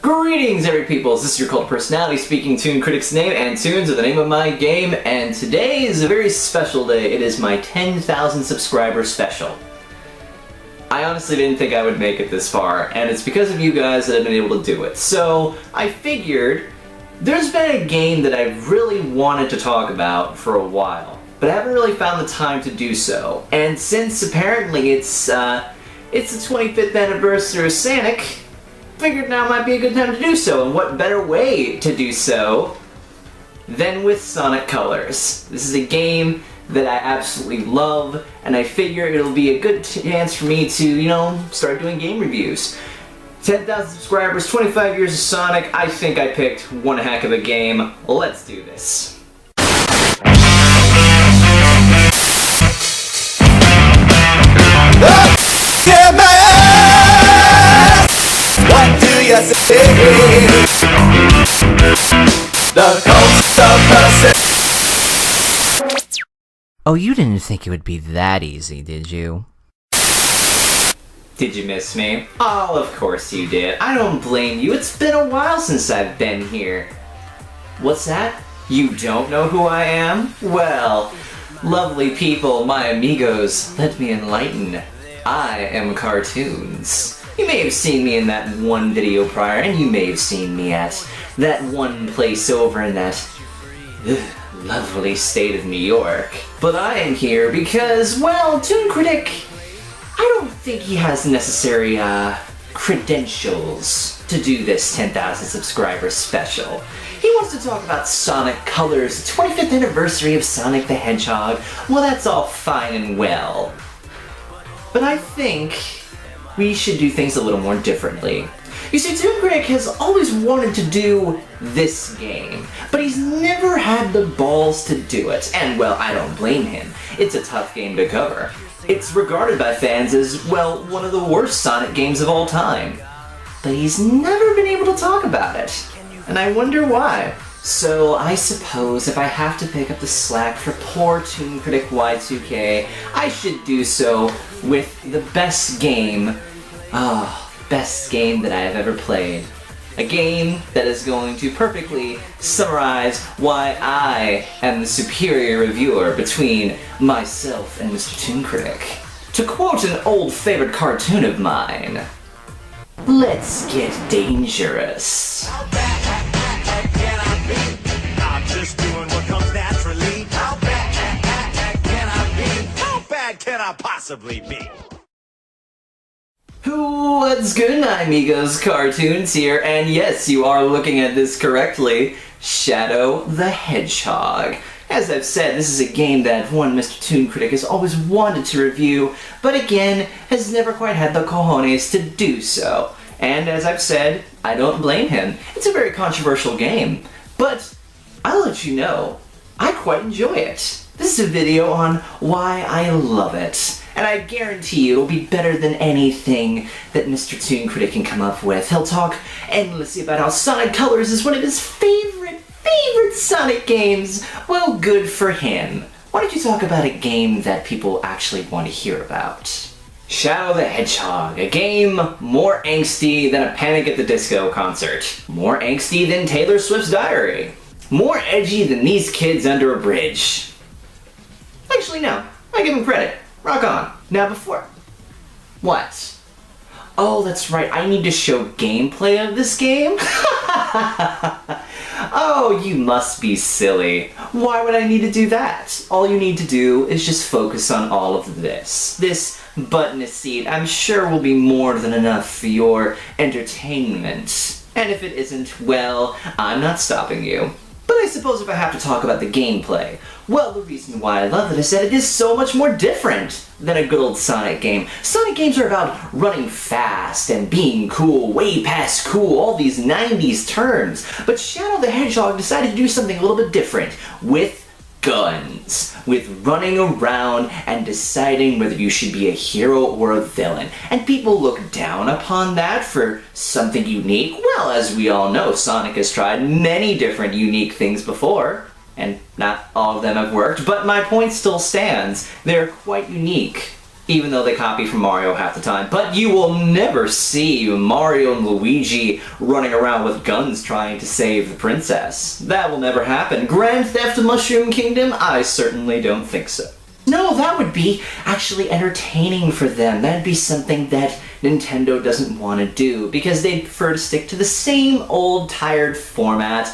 Greetings, every peoples. This is your cult personality speaking ToonKritic's name, and Toons are the name of my game, and today is a very special day. It is my 10,000 subscriber special. I honestly didn't think I would make it this far, and it's because of you guys that I've been able to do it. So, I figured there's been a game that I've really wanted to talk about for a while, but I haven't really found the time to do so. And since apparently it's the 25th anniversary of Sonic, figured now might be a good time to do so, and what better way to do so than with Sonic Colors. This is a game that I absolutely love, and I figure it'll be a good chance for me to, you know, start doing game reviews. 10,000 subscribers, 25 years of Sonic, I think I picked one heck of a game. Let's do this. What do you say? The coast of the sea. Oh, you didn't think it would be that easy, did you? Did you miss me? Oh, of course you did. I don't blame you. It's been a while since I've been here. What's that? You don't know who I am? Well, lovely people, my amigos, let me enlighten. I am CarToonZ. You may have seen me in that one video prior, and you may have seen me at that one place over in that lovely state of New York. But I am here because, well, ToonKritic, I don't think he has the necessary credentials to do this 10,000 subscriber special. He wants to talk about Sonic Colors, the 25th anniversary of Sonic the Hedgehog. Well, that's all fine and well, but I think we should do things a little more differently. You see, ToonKritic has always wanted to do this game, but he's never had the balls to do it. And, well, I don't blame him. It's a tough game to cover. It's regarded by fans as, well, one of the worst Sonic games of all time. But he's never been able to talk about it. And I wonder why. So I suppose if I have to pick up the slack for poor ToonKriticY2K, I should do so with the best game, best game that I have ever played. A game that is going to perfectly summarize why I am the superior reviewer between myself and Mr. ToonKritic. To quote an old favorite cartoon of mine, let's get dangerous. Just doing what comes naturally. How bad can I be? How bad can I possibly be? What's good, my amigos? CarToonZ here, and yes, you are looking at this correctly. Shadow the Hedgehog. As I've said, this is a game that one Mr. ToonKritic has always wanted to review, but again, has never quite had the cojones to do so. And as I've said, I don't blame him. It's a very controversial game, but I'll let you know, I quite enjoy it. This is a video on why I love it. And I guarantee you it'll be better than anything that Mr. ToonKritic can come up with. He'll talk endlessly about how Sonic Colors is one of his favorite Sonic games. Well, good for him. Why don't you talk about a game that people actually want to hear about? Shadow the Hedgehog, a game more angsty than a Panic at the Disco concert. More angsty than Taylor Swift's Diary. More edgy than these kids under a bridge. Actually, no. I give him credit. Rock on. Now before... What? Oh, that's right. I need to show gameplay of this game? Oh, you must be silly. Why would I need to do that? All you need to do is just focus on all of this. This button seat, I'm sure, will be more than enough for your entertainment. And if it isn't, well, I'm not stopping you. But I suppose if I have to talk about the gameplay, well, the reason why I love it is that it is so much more different than a good old Sonic game. Sonic games are about running fast and being cool, way past cool, all these 90s terms. But Shadow the Hedgehog decided to do something a little bit different with guns, with running around and deciding whether you should be a hero or a villain. And people look down upon that for something unique. Well, as we all know, Sonic has tried many different unique things before, and not all of them have worked, but my point still stands. They're quite unique. even though they copy from Mario half the time. But you will never see Mario and Luigi running around with guns trying to save the princess. That will never happen. Grand Theft Mushroom Kingdom? I certainly don't think so. No, that would be actually entertaining for them. That'd be something that Nintendo doesn't want to do, because they prefer to stick to the same old tired format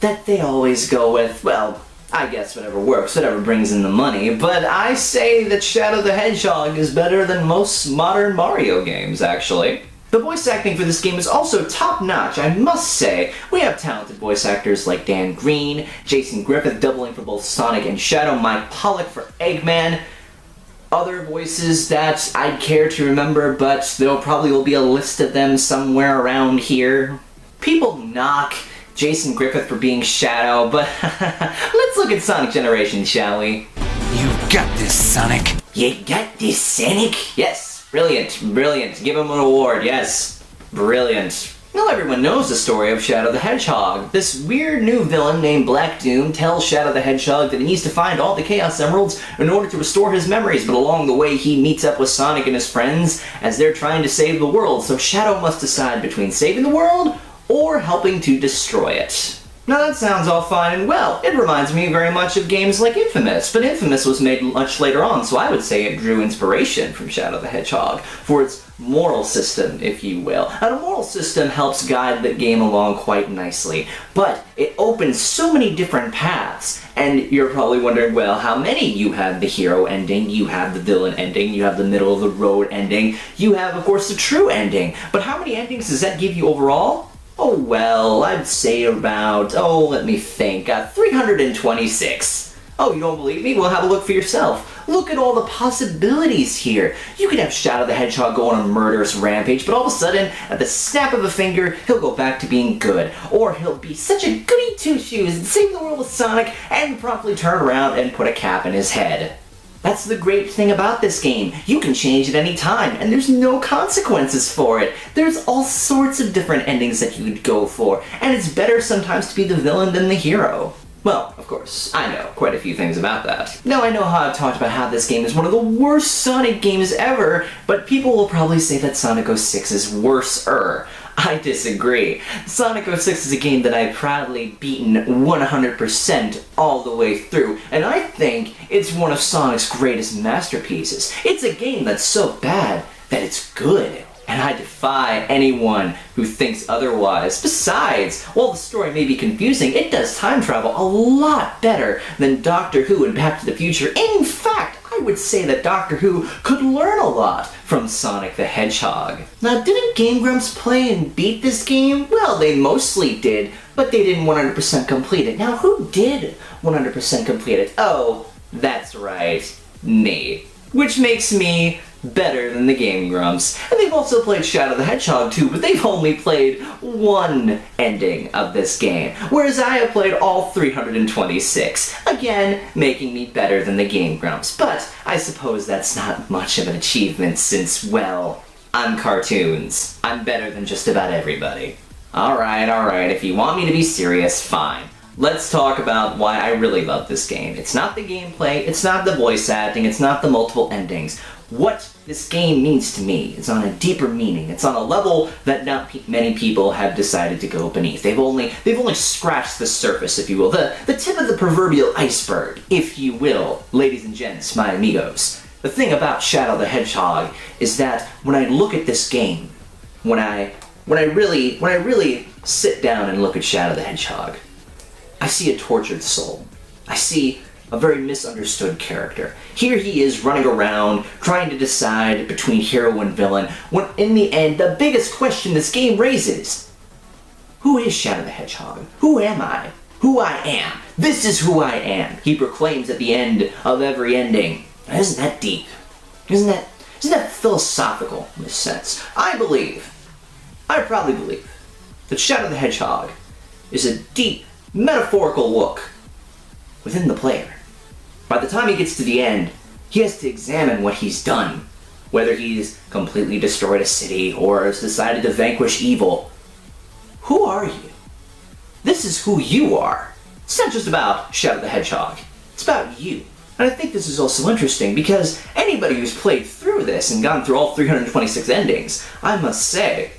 that they always go with. Well, I guess whatever works, whatever brings in the money, but I say that Shadow the Hedgehog is better than most modern Mario games, actually. The voice acting for this game is also top-notch, I must say. We have talented voice actors like Dan Green, Jason Griffith doubling for both Sonic and Shadow, Mike Pollock for Eggman, other voices that I'd care to remember, but there probably will be a list of them somewhere around here. People knock Jason Griffith for being Shadow, but let's look at Sonic Generations, shall we? You've got this, Sonic. You got this, Sonic? Yes. Brilliant, brilliant. Give him an award, yes. Brilliant. Now everyone knows the story of Shadow the Hedgehog. This weird new villain named Black Doom tells Shadow the Hedgehog that he needs to find all the Chaos Emeralds in order to restore his memories, but along the way he meets up with Sonic and his friends as they're trying to save the world, so Shadow must decide between saving the world or helping to destroy it. Now that sounds all fine and well. It reminds me very much of games like Infamous, but Infamous was made much later on, so I would say it drew inspiration from Shadow the Hedgehog for its moral system, if you will. And a moral system helps guide the game along quite nicely, but it opens so many different paths, and you're probably wondering, well, how many? You have the hero ending, you have the villain ending, you have the middle of the road ending, you have, of course, the true ending, but how many endings does that give you overall? Oh, well, I'd say about, let me think, 326. Oh, you don't believe me? Well, have a look for yourself. Look at all the possibilities here. You could have Shadow the Hedgehog go on a murderous rampage, but all of a sudden, at the snap of a finger, he'll go back to being good. Or he'll be such a goody two-shoes and save the world with Sonic and promptly turn around and put a cap in his head. That's the great thing about this game. You can change at any time, and there's no consequences for it. There's all sorts of different endings that you could go for, and it's better sometimes to be the villain than the hero. Well, of course, I know quite a few things about that. Now, I know how I've talked about how this game is one of the worst Sonic games ever, but people will probably say that Sonic 06 is worse-er. I disagree. Sonic 06 is a game that I've proudly beaten 100% all the way through, and I think it's one of Sonic's greatest masterpieces. It's a game that's so bad that it's good, and I defy anyone who thinks otherwise. Besides, while the story may be confusing, it does time travel a lot better than Doctor Who and Back to the Future. In fact, I would say that Doctor Who could learn a lot from Sonic the Hedgehog. Now, didn't Game Grumps play and beat this game? Well, they mostly did, but they didn't 100% complete it. Now, who did 100% complete it? Oh, that's right, me. Which makes me better than the Game Grumps. And they've also played Shadow the Hedgehog too, but they've only played one ending of this game, whereas I have played all 326, again, making me better than the Game Grumps. But I suppose that's not much of an achievement since, well, I'm CarToonZ. I'm better than just about everybody. Alright, if you want me to be serious, fine. Let's talk about why I really love this game. It's not the gameplay, it's not the voice acting, it's not the multiple endings. What this game means to me is on a deeper meaning. It's on a level that not many people have decided to go beneath. They've only scratched the surface, if you will. The tip of the proverbial iceberg, if you will, ladies and gents, my amigos. The thing about Shadow the Hedgehog is that when I look at this game, when I really sit down and look at Shadow the Hedgehog, I see a tortured soul. I see a very misunderstood character. Here he is running around, trying to decide between hero and villain, when in the end, the biggest question this game raises: who is Shadow the Hedgehog? Who am I? Who I am. This is who I am, he proclaims at the end of every ending. Now, isn't that deep? Isn't that philosophical in a sense? I probably believe, that Shadow the Hedgehog is a deep, metaphorical look within the player. By the time he gets to the end, he has to examine what he's done. Whether he's completely destroyed a city or has decided to vanquish evil. Who are you? This is who you are. It's not just about Shadow the Hedgehog. It's about you. And I think this is also interesting because anybody who's played through through this and gone through all 326 endings, I must say,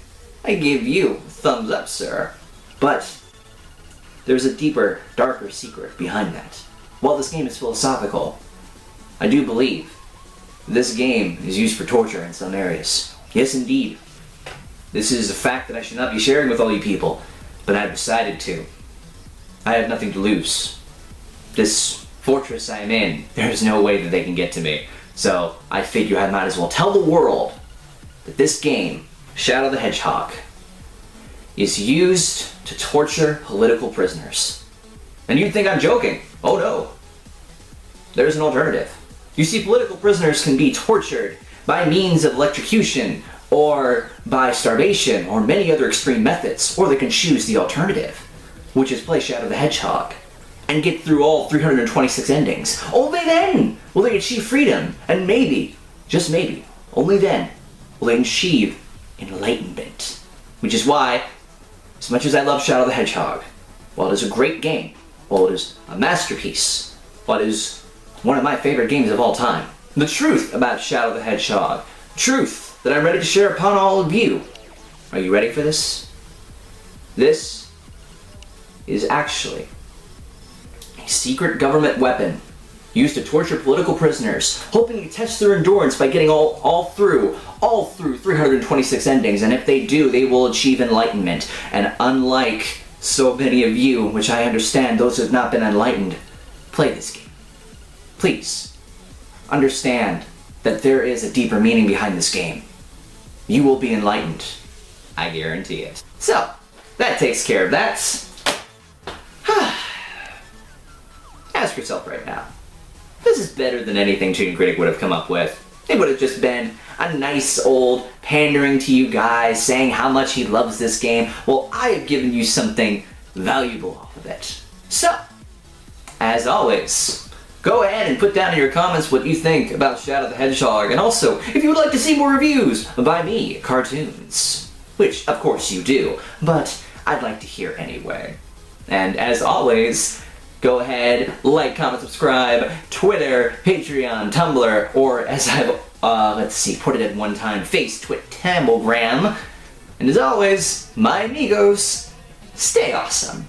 I give you a thumbs up, sir. But there's a deeper, darker secret behind that. While this game is philosophical, I do believe this game is used for torture in some areas. Yes, indeed. This is a fact that I should not be sharing with all you people, but I've decided to. I have nothing to lose. This fortress I am in, there's no way that they can get to me. So I figure I might as well tell the world that this game, Shadow the Hedgehog, is used to torture political prisoners. And you'd think I'm joking. Oh no. There's an alternative. You see, political prisoners can be tortured by means of electrocution, or by starvation, or many other extreme methods, or they can choose the alternative, which is play Shadow the Hedgehog, and get through all 326 endings. Only then will they achieve freedom, and maybe, just maybe, only then will they achieve enlightenment. Which is why, as much as I love Shadow the Hedgehog, while it is a great game, while it is a masterpiece, while it is one of my favorite games of all time, the truth about Shadow the Hedgehog, truth that I'm ready to share upon all of you. Are you ready for this? This is actually a secret government weapon used to torture political prisoners, hoping to test their endurance by getting all through 326 endings, and if they do, they will achieve enlightenment. And unlike so many of you, which I understand, those who have not been enlightened, play this game. Please, understand that there is a deeper meaning behind this game. You will be enlightened. I guarantee it. So, that takes care of that. Ask yourself right now, this is better than anything ToonKritic would have come up with. It would have just been a nice old pandering to you guys, saying how much he loves this game. Well, I have given you something valuable off of it. So, as always, go ahead and put down in your comments what you think about Shadow the Hedgehog, and also, if you would like to see more reviews by me, CarToonZ, which, of course, you do, but I'd like to hear anyway. And as always, go ahead, like, comment, subscribe, Twitter, Patreon, Tumblr, or as I've, put it at one time, Face, Twit, Tamblegram. And as always, my amigos, stay awesome.